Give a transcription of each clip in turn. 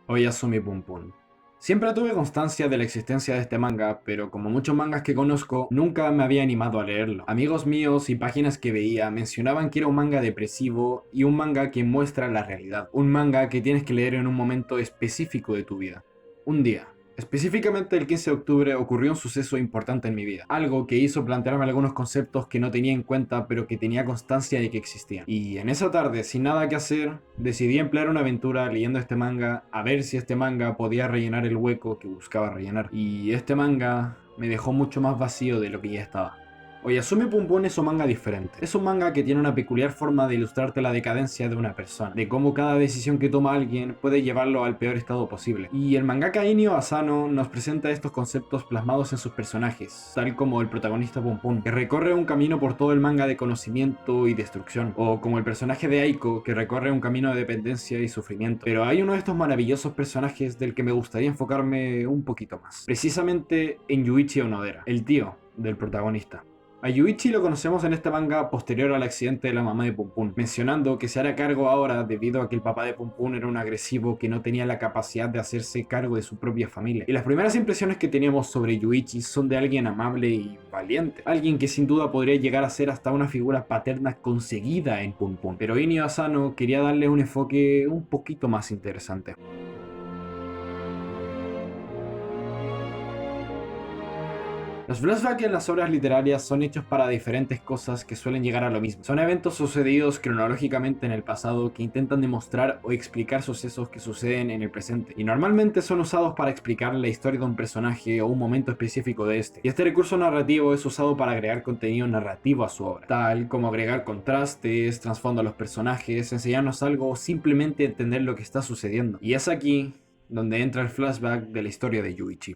Oyasumi Pum Pum. Siempre tuve constancia de la existencia de este manga, pero como muchos mangas que conozco, nunca me había animado a leerlo. Amigos míos y páginas que veía mencionaban que era un manga depresivo y un manga que muestra la realidad. Un manga que tienes que leer en un momento específico de tu vida. Un día. Específicamente el 15 de octubre ocurrió un suceso importante en mi vida, algo que hizo plantearme algunos conceptos que no tenía en cuenta pero que tenía constancia de que existían. Y en esa tarde, sin nada que hacer, decidí emplear una aventura leyendo este manga a ver si este manga podía rellenar el hueco que buscaba rellenar. Y este manga me dejó mucho más vacío de lo que ya estaba. Oyasumi Pum Pum es un manga diferente. Es un manga que tiene una peculiar forma de ilustrarte la decadencia de una persona, de cómo cada decisión que toma alguien puede llevarlo al peor estado posible. Y el mangaka Inio Asano nos presenta estos conceptos plasmados en sus personajes, tal como el protagonista Pum Pum, que recorre un camino por todo el manga de conocimiento y destrucción, o como el personaje de Aiko, que recorre un camino de dependencia y sufrimiento. Pero hay uno de estos maravillosos personajes del que me gustaría enfocarme un poquito más, precisamente en Yuichi Onodera, el tío del protagonista. A Yuichi lo conocemos en este manga posterior al accidente de la mamá de Pum Pum, mencionando que se hará cargo ahora debido a que el papá de Pum Pum era un agresivo que no tenía la capacidad de hacerse cargo de su propia familia. Y las primeras impresiones que teníamos sobre Yuichi son de alguien amable y valiente, alguien que sin duda podría llegar a ser hasta una figura paterna conseguida en Pum Pum. Pero Inio Asano quería darle un enfoque un poquito más interesante. Los flashbacks en las obras literarias son hechos para diferentes cosas que suelen llegar a lo mismo. Son eventos sucedidos cronológicamente en el pasado que intentan demostrar o explicar sucesos que suceden en el presente. Y normalmente son usados para explicar la historia de un personaje o un momento específico de este. Y este recurso narrativo es usado para agregar contenido narrativo a su obra, tal como agregar contrastes, trasfondo a los personajes, enseñarnos algo o simplemente entender lo que está sucediendo. Y es aquí donde entra el flashback de la historia de Yuichi.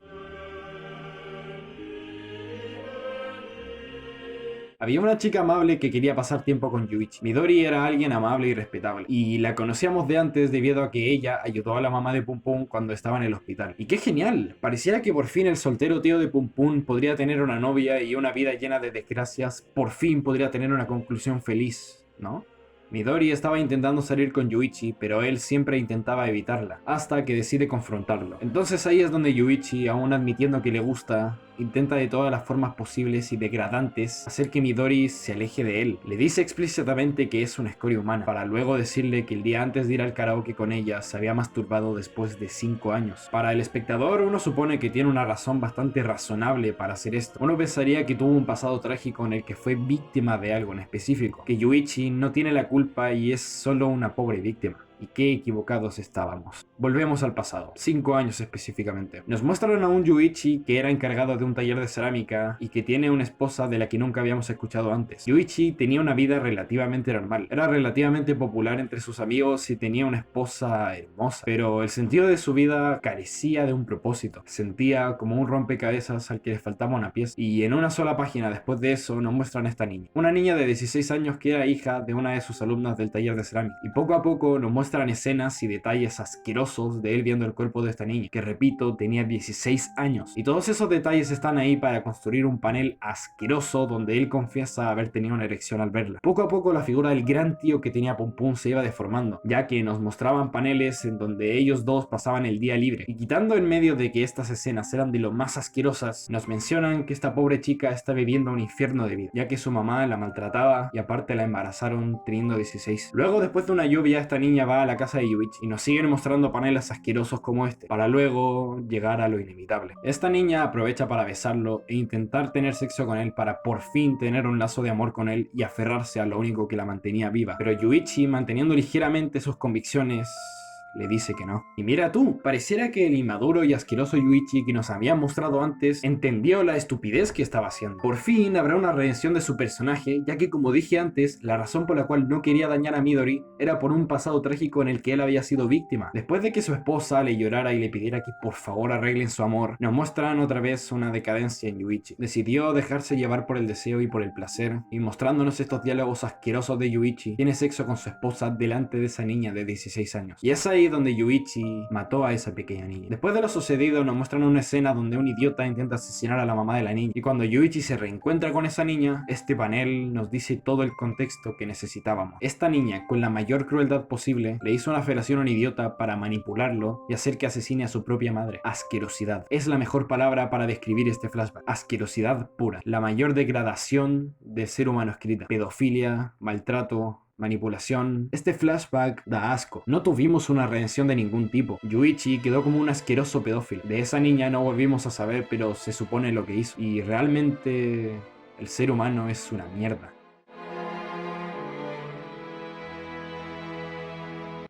Había una chica amable que quería pasar tiempo con Yuichi. Midori era alguien amable y respetable, y la conocíamos de antes debido a que ella ayudó a la mamá de Pum Pum cuando estaba en el hospital. Y qué genial, pareciera que por fin el soltero tío de Pum Pum podría tener una novia y una vida llena de desgracias, por fin podría tener una conclusión feliz, ¿no? Midori estaba intentando salir con Yuichi, pero él siempre intentaba evitarla, hasta que decide confrontarlo. Entonces ahí es donde Yuichi, aún admitiendo que le gusta, intenta de todas las formas posibles y degradantes hacer que Midori se aleje de él. Le dice explícitamente que es una escoria humana, para luego decirle que el día antes de ir al karaoke con ella se había masturbado después de 5 años. Para el espectador uno supone que tiene una razón bastante razonable para hacer esto. Uno pensaría que tuvo un pasado trágico en el que fue víctima de algo en específico, que Yuichi no tiene la culpa y es solo una pobre víctima. Y qué equivocados estábamos. Volvemos al pasado, 5 años específicamente. Nos muestran a un Yuichi que era encargado de un taller de cerámica y que tiene una esposa de la que nunca habíamos escuchado antes. Yuichi tenía una vida relativamente normal, era relativamente popular entre sus amigos y tenía una esposa hermosa, pero el sentido de su vida carecía de un propósito. Sentía como un rompecabezas al que le faltaba una pieza. Y en una sola página después de eso nos muestran a esta niña. Una niña de 16 años que era hija de una de sus alumnas del taller de cerámica. Y poco a poco nos muestran escenas y detalles asquerosos de él viendo el cuerpo de esta niña, que repito, tenía 16 años. Y todos esos detalles están ahí para construir un panel asqueroso donde él confiesa haber tenido una erección al verla. Poco a poco la figura del gran tío que tenía Pum Pum se iba deformando, ya que nos mostraban paneles en donde ellos dos pasaban el día libre. Y quitando en medio de que estas escenas eran de lo más asquerosas, nos mencionan que esta pobre chica está viviendo un infierno de vida, ya que su mamá la maltrataba y aparte la embarazaron teniendo 16. Luego, después de una lluvia, esta niña va a la casa de Yuichi y nos siguen mostrando paneles asquerosos como este, para luego llegar a lo inevitable. Esta niña aprovecha para besarlo e intentar tener sexo con él para por fin tener un lazo de amor con él y aferrarse a lo único que la mantenía viva. Pero Yuichi, manteniendo ligeramente sus convicciones, le dice que no. Y mira tú, pareciera que el inmaduro y asqueroso Yuichi que nos había mostrado antes entendió la estupidez que estaba haciendo. Por fin habrá una redención de su personaje, ya que como dije antes, la razón por la cual no quería dañar a Midori era por un pasado trágico en el que él había sido víctima. Después de que su esposa le llorara y le pidiera que por favor arreglen su amor, nos muestran otra vez una decadencia en Yuichi. Decidió dejarse llevar por el deseo y por el placer, y mostrándonos estos diálogos asquerosos de Yuichi, tiene sexo con su esposa delante de esa niña de 16 años. Y es ahí ahí donde Yuichi mató a esa pequeña niña. Después de lo sucedido nos muestran una escena donde un idiota intenta asesinar a la mamá de la niña, y cuando Yuichi se reencuentra con esa niña, este panel nos dice todo el contexto que necesitábamos. Esta niña, con la mayor crueldad posible, le hizo una felación a un idiota para manipularlo y hacer que asesine a su propia madre. Asquerosidad. Es la mejor palabra para describir este flashback. Asquerosidad pura. La mayor degradación del ser humano escrita. Pedofilia, maltrato, manipulación. Este flashback da asco. No tuvimos una redención de ningún tipo. Yuichi quedó como un asqueroso pedófilo. De esa niña no volvimos a saber, pero se supone lo que hizo. Y realmente el ser humano es una mierda.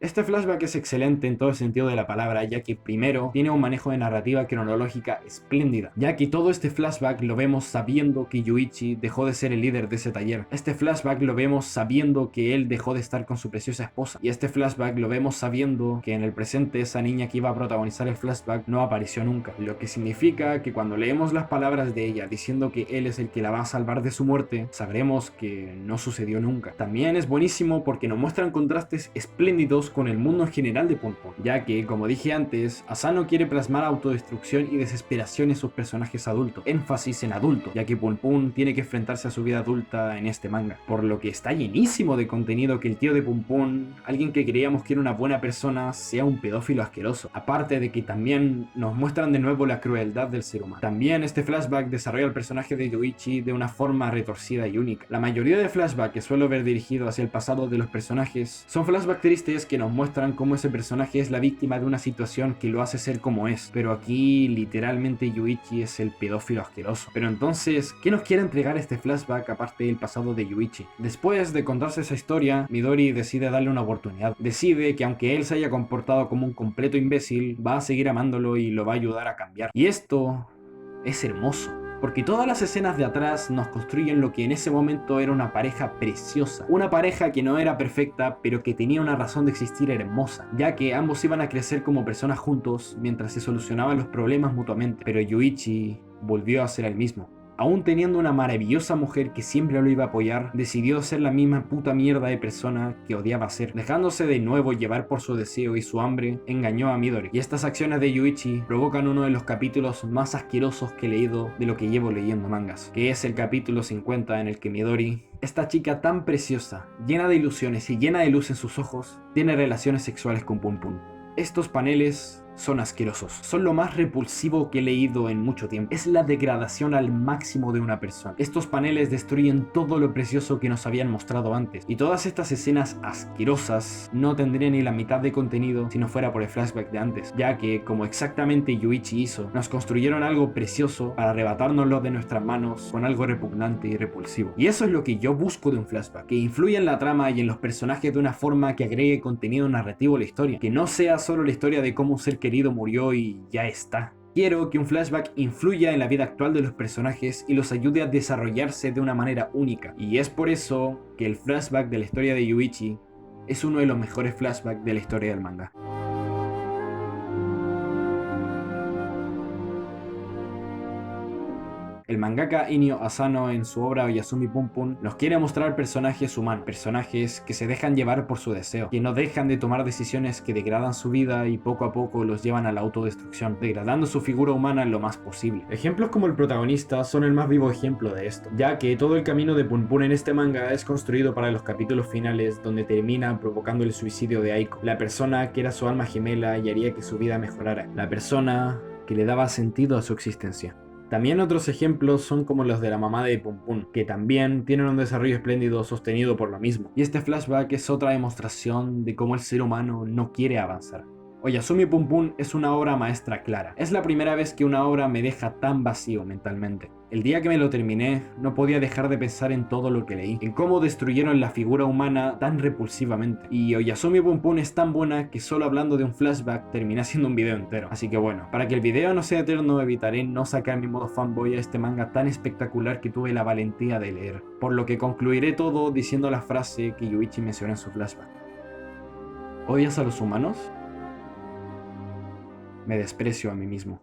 Este flashback es excelente en todo el sentido de la palabra, ya que primero tiene un manejo de narrativa cronológica espléndida, ya que todo este flashback lo vemos sabiendo que Yuichi dejó de ser el líder de ese taller. Este flashback lo vemos sabiendo que él dejó de estar con su preciosa esposa, y este flashback lo vemos sabiendo que en el presente esa niña que iba a protagonizar el flashback no apareció nunca, lo que significa que cuando leemos las palabras de ella diciendo que él es el que la va a salvar de su muerte, sabremos que no sucedió nunca. También es buenísimo porque nos muestran contrastes espléndidos con el mundo en general de Pon Pon, ya que, como dije antes, Asano quiere plasmar autodestrucción y desesperación en sus personajes adultos, énfasis en adulto, ya que Pon Pon tiene que enfrentarse a su vida adulta en este manga, por lo que está llenísimo de contenido que el tío de Pon Pon, alguien que creíamos que era una buena persona, sea un pedófilo asqueroso, aparte de que también nos muestran de nuevo la crueldad del ser humano. También este flashback desarrolla el personaje de Yuichi de una forma retorcida y única. La mayoría de flashbacks que suelo ver dirigido hacia el pasado de los personajes son flashbacks tristes que nos muestran cómo ese personaje es la víctima de una situación que lo hace ser como es, pero aquí literalmente Yuichi es el pedófilo asqueroso. Pero entonces, ¿qué nos quiere entregar este flashback aparte del pasado de Yuichi? Después de contarse esa historia, Midori decide darle una oportunidad. Decide que aunque él se haya comportado como un completo imbécil, va a seguir amándolo y lo va a ayudar a cambiar. Y esto es hermoso, porque todas las escenas de atrás nos construyen lo que en ese momento era una pareja preciosa. Una pareja que no era perfecta, pero que tenía una razón de existir hermosa, ya que ambos iban a crecer como personas juntos mientras se solucionaban los problemas mutuamente. Pero Yuichi volvió a ser el mismo. Aún teniendo una maravillosa mujer que siempre lo iba a apoyar, decidió ser la misma puta mierda de persona que odiaba ser. Dejándose de nuevo llevar por su deseo y su hambre, engañó a Midori. Y estas acciones de Yuichi provocan uno de los capítulos más asquerosos que he leído de lo que llevo leyendo mangas, que es el capítulo 50 en el que Midori, esta chica tan preciosa, llena de ilusiones y llena de luz en sus ojos, tiene relaciones sexuales con Pon Pon. Estos paneles son asquerosos. Son lo más repulsivo que he leído en mucho tiempo. Es la degradación al máximo de una persona. Estos paneles destruyen todo lo precioso que nos habían mostrado antes. Y todas estas escenas asquerosas no tendrían ni la mitad de contenido si no fuera por el flashback de antes. Ya que, como exactamente Yuichi hizo, nos construyeron algo precioso para arrebatárnoslo de nuestras manos con algo repugnante y repulsivo. Y eso es lo que yo busco de un flashback. Que influya en la trama y en los personajes de una forma que agregue contenido narrativo a la historia. Que no sea solo la historia de cómo un ser querido murió y ya está. Quiero que un flashback influya en la vida actual de los personajes y los ayude a desarrollarse de una manera única. Y es por eso que el flashback de la historia de Yuichi es uno de los mejores flashbacks de la historia del manga. El mangaka Inio Asano en su obra Oyasumi Pon Pon nos quiere mostrar personajes humanos, personajes que se dejan llevar por su deseo, que no dejan de tomar decisiones que degradan su vida y poco a poco los llevan a la autodestrucción, degradando su figura humana lo más posible. Ejemplos como el protagonista son el más vivo ejemplo de esto, ya que todo el camino de Pon Pon en este manga es construido para los capítulos finales donde termina provocando el suicidio de Aiko, la persona que era su alma gemela y haría que su vida mejorara, la persona que le daba sentido a su existencia. También otros ejemplos son como los de la mamá de Pon Pon, que también tienen un desarrollo espléndido sostenido por lo mismo. Y este flashback es otra demostración de cómo el ser humano no quiere avanzar. Oyasumi Pon Pon es una obra maestra clara. Es la primera vez que una obra me deja tan vacío mentalmente. El día que me lo terminé, no podía dejar de pensar en todo lo que leí, en cómo destruyeron la figura humana tan repulsivamente. Y Oyasumi Pon Pon es tan buena que solo hablando de un flashback terminé haciendo un video entero. Así que bueno, para que el video no sea eterno, evitaré no sacar mi modo fanboy a este manga tan espectacular que tuve la valentía de leer. Por lo que concluiré todo diciendo la frase que Yuichi mencionó en su flashback. ¿Odias a los humanos? Me desprecio a mí mismo.